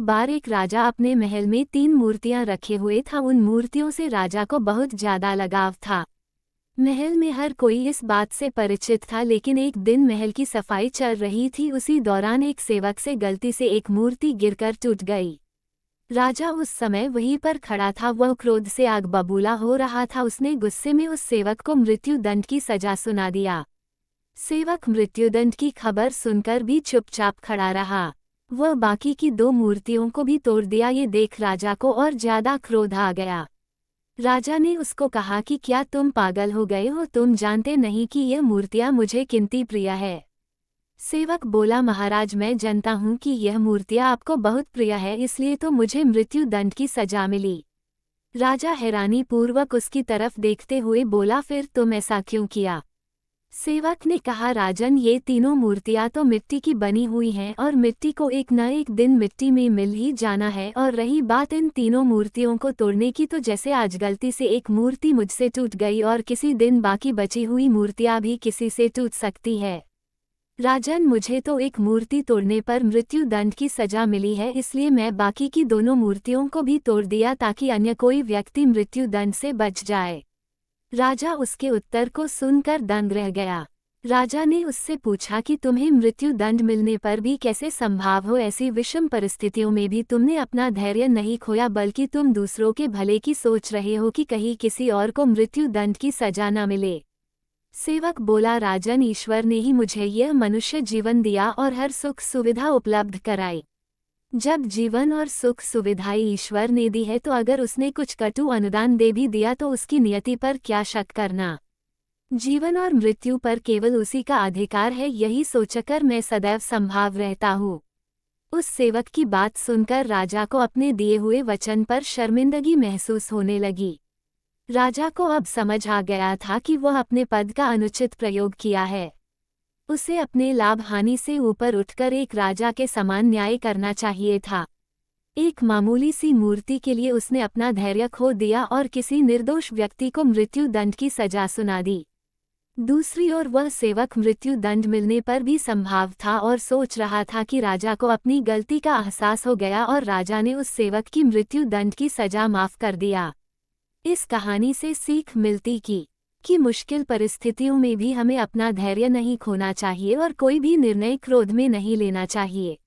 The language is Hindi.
बार एक राजा अपने महल में 3 मूर्तियां रखे हुए था। उन मूर्तियों से राजा को बहुत ज्यादा लगाव था। महल में हर कोई इस बात से परिचित था, लेकिन एक दिन महल की सफाई चल रही थी। उसी दौरान एक सेवक से गलती से एक मूर्ति गिरकर टूट गई। राजा उस समय वहीं पर खड़ा था। वह क्रोध से आग बबूला हो रहा था। उसने गुस्से में उस सेवक को मृत्युदंड की सजा सुना दिया। सेवक मृत्युदंड की खबर सुनकर भी चुपचाप खड़ा रहा। वह बाकी की 2 मूर्तियों को भी तोड़ दिया। ये देख राजा को और ज्यादा क्रोध आ गया। राजा ने उसको कहा कि क्या तुम पागल हो गए हो? तुम जानते नहीं कि यह मूर्तियां मुझे कितनी प्रिय है। सेवक बोला, महाराज, मैं जानता हूँ कि यह मूर्तियां आपको बहुत प्रिय है, इसलिए तो मुझे मृत्युदंड की सजा मिली। राजा हैरानी पूर्वक उसकी तरफ देखते हुए बोला, फिर तुम ऐसा क्यों किया? सेवक ने कहा, राजन, ये तीनों मूर्तियां तो मिट्टी की बनी हुई हैं और मिट्टी को एक न एक दिन मिट्टी में मिल ही जाना है। और रही बात इन तीनों मूर्तियों को तोड़ने की, तो जैसे आज गलती से एक मूर्ति मुझसे टूट गई और किसी दिन बाकी बची हुई मूर्तियां भी किसी से टूट सकती है। राजन, मुझे तो एक मूर्ति तोड़ने पर मृत्युदंड की सजा मिली है, इसलिए मैं बाकी की दोनों मूर्तियों को भी तोड़ दिया ताकि अन्य कोई व्यक्ति मृत्युदंड से बच जाए। राजा उसके उत्तर को सुनकर दंग रह गया। राजा ने उससे पूछा कि तुम्हें मृत्युदंड मिलने पर भी कैसे संभव हो? ऐसी विषम परिस्थितियों में भी तुमने अपना धैर्य नहीं खोया, बल्कि तुम दूसरों के भले की सोच रहे हो कि कहीं किसी और को मृत्युदंड की सजा न मिले। सेवक बोला, राजन, ईश्वर ने ही मुझे यह मनुष्य जीवन दिया और हर सुख सुविधा उपलब्ध कराई। जब जीवन और सुख सुविधाएं ईश्वर ने दी है, तो अगर उसने कुछ कटु अनुदान दे भी दिया तो उसकी नियति पर क्या शक करना। जीवन और मृत्यु पर केवल उसी का अधिकार है, यही सोचकर मैं सदैव संभाव रहता हूँ। उस सेवक की बात सुनकर राजा को अपने दिए हुए वचन पर शर्मिंदगी महसूस होने लगी। राजा को अब समझ आ गया था कि वह अपने पद का अनुचित प्रयोग किया है। उसे अपने लाभ हानि से ऊपर उठकर एक राजा के समान न्याय करना चाहिए था। एक मामूली सी मूर्ति के लिए उसने अपना धैर्य खो दिया और किसी निर्दोष व्यक्ति को मृत्युदंड की सजा सुना दी। दूसरी ओर वह सेवक मृत्युदंड मिलने पर भी संभाव था और सोच रहा था कि राजा को अपनी गलती का एहसास हो गया और राजा ने उस सेवक की मृत्युदंड की सजा माफ कर दिया। इस कहानी से सीख मिलती कि मुश्किल परिस्थितियों में भी हमें अपना धैर्य नहीं खोना चाहिए और कोई भी निर्णय क्रोध में नहीं लेना चाहिए।